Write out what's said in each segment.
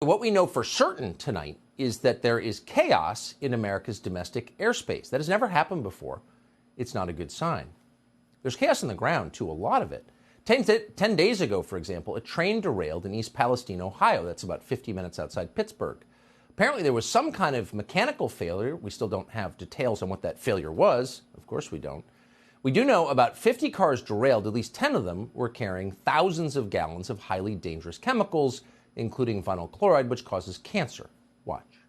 What we know for certain tonight is that there is chaos in America's domestic airspace. That has never happened before. It's not a good sign. There's chaos on the ground, too, a lot of it. 10 days ago, for example, a train derailed in East Palestine, Ohio. That's about 50 minutes outside Pittsburgh. Apparently, there was some kind of mechanical failure. We still don't have details on what that failure was. Of course we don't. We do know about 50 cars derailed. At least 10 of them were carrying thousands of gallons of highly dangerous chemicals, including vinyl chloride, which causes cancer. Watch.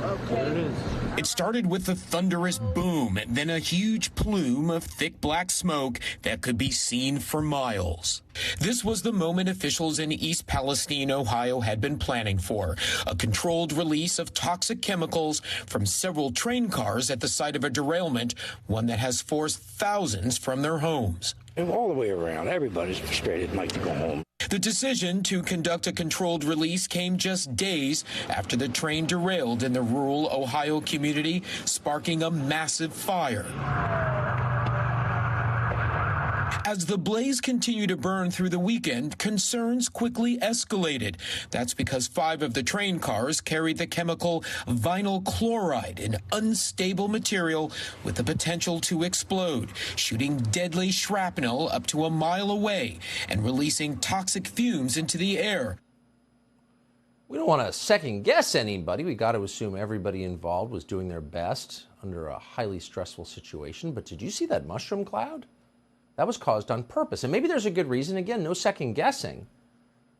Okay. It started with a thunderous boom, then a huge plume of thick black smoke that could be seen for miles. This was the moment officials in East Palestine, Ohio had been planning for, a controlled release of toxic chemicals from several train cars at the site of a derailment, one that has forced thousands from their homes. And all the way around, everybody's frustrated and like to go home. The decision to conduct a controlled release came just days after the train derailed in the rural Ohio community, sparking a massive fire. As the blaze continued to burn through the weekend, concerns quickly escalated. That's because 5 of the train cars carried the chemical vinyl chloride, an unstable material with the potential to explode, shooting deadly shrapnel up to a mile away and releasing toxic fumes into the air. We don't want to second guess anybody. We got to assume everybody involved was doing their best under a highly stressful situation. But did you see that mushroom cloud? That was caused on purpose. And maybe there's a good reason. Again, no second guessing.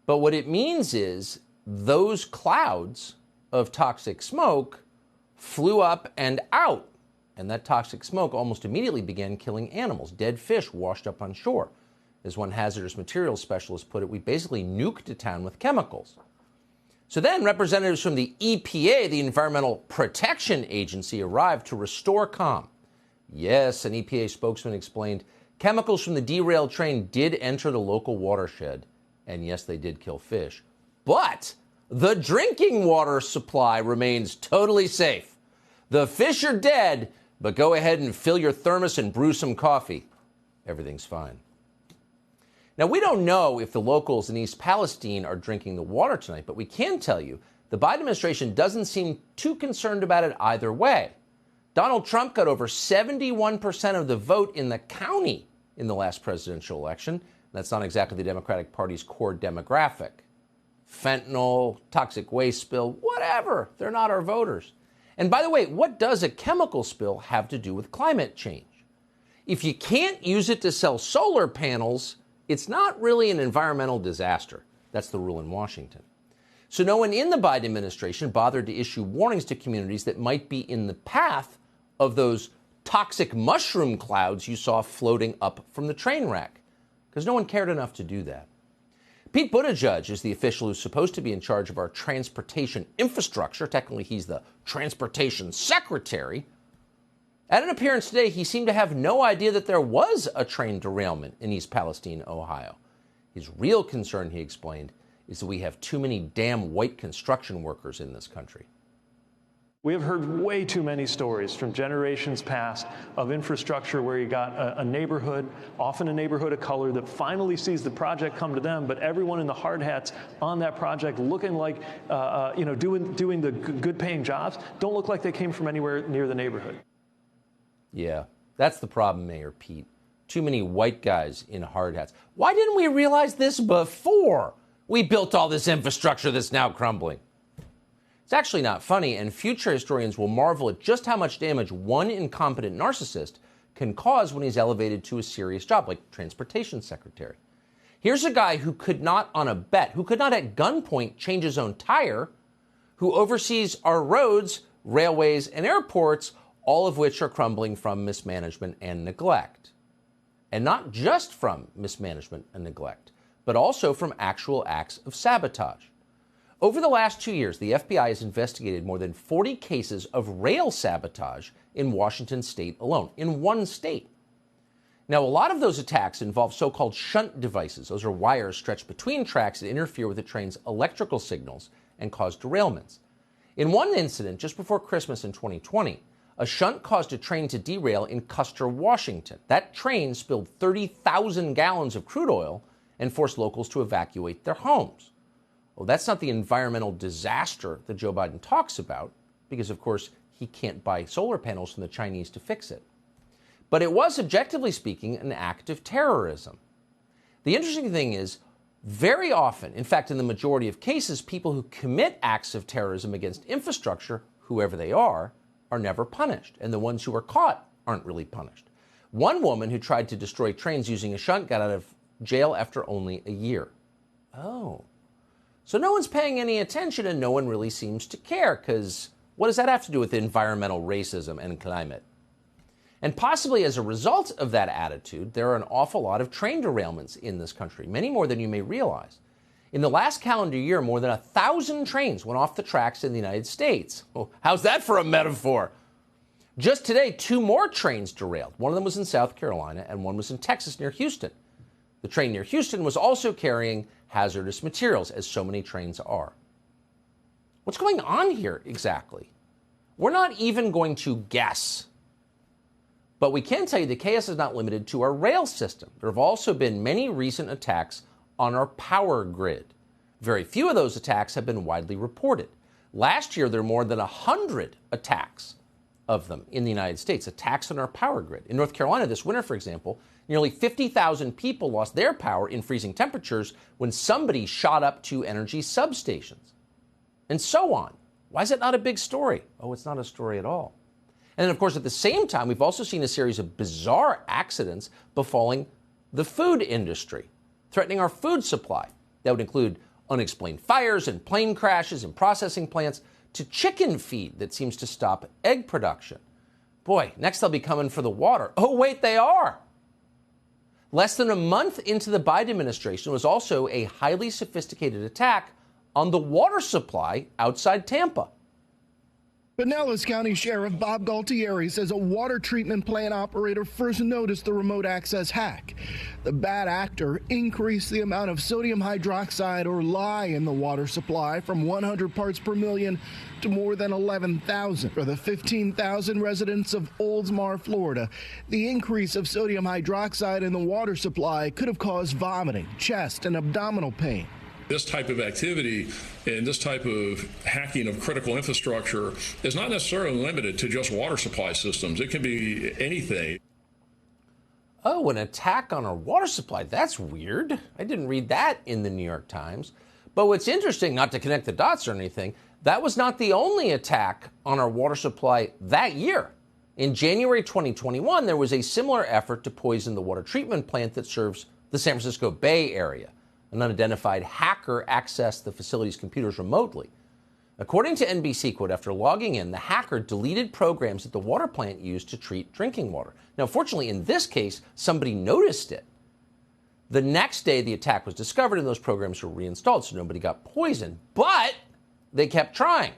But what it means is those clouds of toxic smoke flew up and out. And that toxic smoke almost immediately began killing animals. Dead fish washed up on shore. As one hazardous materials specialist put it, we basically nuked a town with chemicals. So then representatives from the EPA, the Environmental Protection Agency, arrived to restore calm. Yes, an EPA spokesman explained, chemicals from the derailed train did enter the local watershed, and yes, they did kill fish. But the drinking water supply remains totally safe. The fish are dead, but go ahead and fill your thermos and brew some coffee. Everything's fine. Now, we don't know if the locals in East Palestine are drinking the water tonight, but we can tell you the Biden administration doesn't seem too concerned about it either way. Donald Trump got over 71% of the vote in the county in the last presidential election. That's not exactly the Democratic Party's core demographic. Fentanyl, toxic waste spill, whatever. They're not our voters. And by the way, what does a chemical spill have to do with climate change? If you can't use it to sell solar panels, it's not really an environmental disaster. That's the rule in Washington. So no one in the Biden administration bothered to issue warnings to communities that might be in the path of those toxic mushroom clouds you saw floating up from the train wreck, because no one cared enough to do that. Pete Buttigieg is the official who's supposed to be in charge of our transportation infrastructure. Technically, he's the transportation secretary. At an appearance today, he seemed to have no idea that there was a train derailment in East Palestine, Ohio. His real concern, he explained, is that we have too many damn white construction workers in this country. We have heard way too many stories from generations past of infrastructure where you got a neighborhood, often a neighborhood of color, that finally sees the project come to them, but everyone in the hard hats on that project looking like, doing the good-paying jobs, don't look like they came from anywhere near the neighborhood. Yeah, that's the problem, Mayor Pete. Too many white guys in hard hats. Why didn't we realize this before we built all this infrastructure that's now crumbling? It's actually not funny, and future historians will marvel at just how much damage one incompetent narcissist can cause when he's elevated to a serious job, like transportation secretary. Here's a guy who could not, on a bet, who could not at gunpoint change his own tire, who oversees our roads, railways, and airports, all of which are crumbling from mismanagement and neglect. And not just from mismanagement and neglect, but also from actual acts of sabotage. Over the last 2 years, the FBI has investigated more than 40 cases of rail sabotage in Washington state alone, in one state. Now, a lot of those attacks involve so-called shunt devices. Those are wires stretched between tracks that interfere with the train's electrical signals and cause derailments. In one incident, just before Christmas in 2020, a shunt caused a train to derail in Custer, Washington. That train spilled 30,000 gallons of crude oil and forced locals to evacuate their homes. Well, that's not the environmental disaster that Joe Biden talks about, because, of course, he can't buy solar panels from the Chinese to fix it. But it was, objectively speaking, an act of terrorism. The interesting thing is, very often, in fact, in the majority of cases, people who commit acts of terrorism against infrastructure, whoever they are never punished. And the ones who are caught aren't really punished. One woman who tried to destroy trains using a shunt got out of jail after only a year. Oh. So no one's paying any attention and no one really seems to care, because what does that have to do with environmental racism and climate? And possibly as a result of that attitude, there are an awful lot of train derailments in this country, many more than you may realize. In the last calendar year, more than 1,000 trains went off the tracks in the United States. Well, how's that for a metaphor? Just today, 2 more trains derailed. One of them was in South Carolina and one was in Texas near Houston. The train near Houston was also carrying hazardous materials, as so many trains are. What's going on here exactly? We're not even going to guess. But we can tell you the chaos is not limited to our rail system. There have also been many recent attacks on our power grid. Very few of those attacks have been widely reported. Last year, there were more than 100 attacks of them in the United States, attacks on our power grid. In North Carolina this winter, for example, nearly 50,000 people lost their power in freezing temperatures when somebody shot up 2 energy substations. And so on. Why is it not a big story? Oh, it's not a story at all. And then, of course, at the same time, we've also seen a series of bizarre accidents befalling the food industry, threatening our food supply. That would include unexplained fires and plane crashes in processing plants, to chicken feed that seems to stop egg production. Boy, next they'll be coming for the water. Oh, wait, they are. Less than a month into the Biden administration was also a highly sophisticated attack on the water supply outside Tampa. Pinellas County Sheriff Bob Galtieri says a water treatment plant operator first noticed the remote access hack. The bad actor increased the amount of sodium hydroxide, or lye, in the water supply from 100 parts per million to more than 11,000. For the 15,000 residents of Oldsmar, Florida, the increase of sodium hydroxide in the water supply could have caused vomiting, chest, and abdominal pain. This type of activity and this type of hacking of critical infrastructure is not necessarily limited to just water supply systems. It can be anything. Oh, an attack on our water supply. That's weird. I didn't read that in the New York Times. But what's interesting, not to connect the dots or anything, that was not the only attack on our water supply that year. In January 2021, there was a similar effort to poison the water treatment plant that serves the San Francisco Bay Area. An unidentified hacker accessed the facility's computers remotely. According to NBC, quote, after logging in, the hacker deleted programs that the water plant used to treat drinking water. Now, fortunately, in this case, somebody noticed it. The next day, the attack was discovered and those programs were reinstalled, so nobody got poisoned. But they kept trying.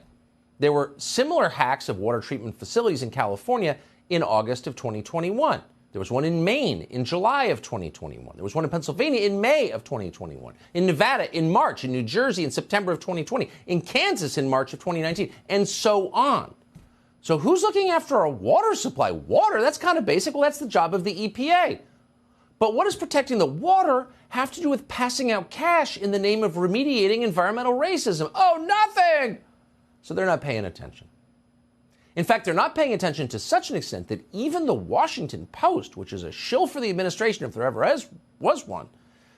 There were similar hacks of water treatment facilities in California in August of 2021. There was one in Maine in July of 2021. There was one in Pennsylvania in May of 2021. In Nevada in March. In New Jersey in September of 2020. In Kansas in March of 2019. And so on. So who's looking after our water supply? Water, that's kind of basic. Well, that's the job of the EPA. But what does protecting the water have to do with passing out cash in the name of remediating environmental racism? Oh, nothing! So they're not paying attention. In fact, they're not paying attention to such an extent that even the Washington Post, which is a shill for the administration if there ever was one,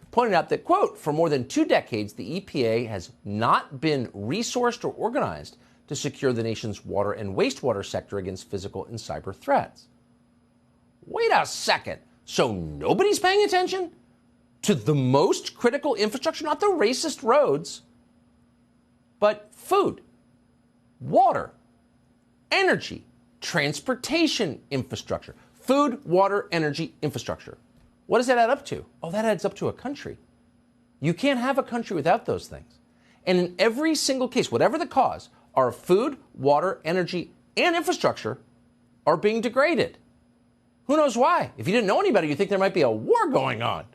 pointed out that, quote, for more than 2 decades, the EPA has not been resourced or organized to secure the nation's water and wastewater sector against physical and cyber threats. Wait a second. So nobody's paying attention to the most critical infrastructure, not the racist roads, but food, water, energy, transportation infrastructure, food, water, energy infrastructure. What does that add up to? Oh, that adds up to a country. You can't have a country without those things. And in every single case, whatever the cause, our food, water, energy, and infrastructure are being degraded. Who knows why? If you didn't know any better, you'd think there might be a war going on.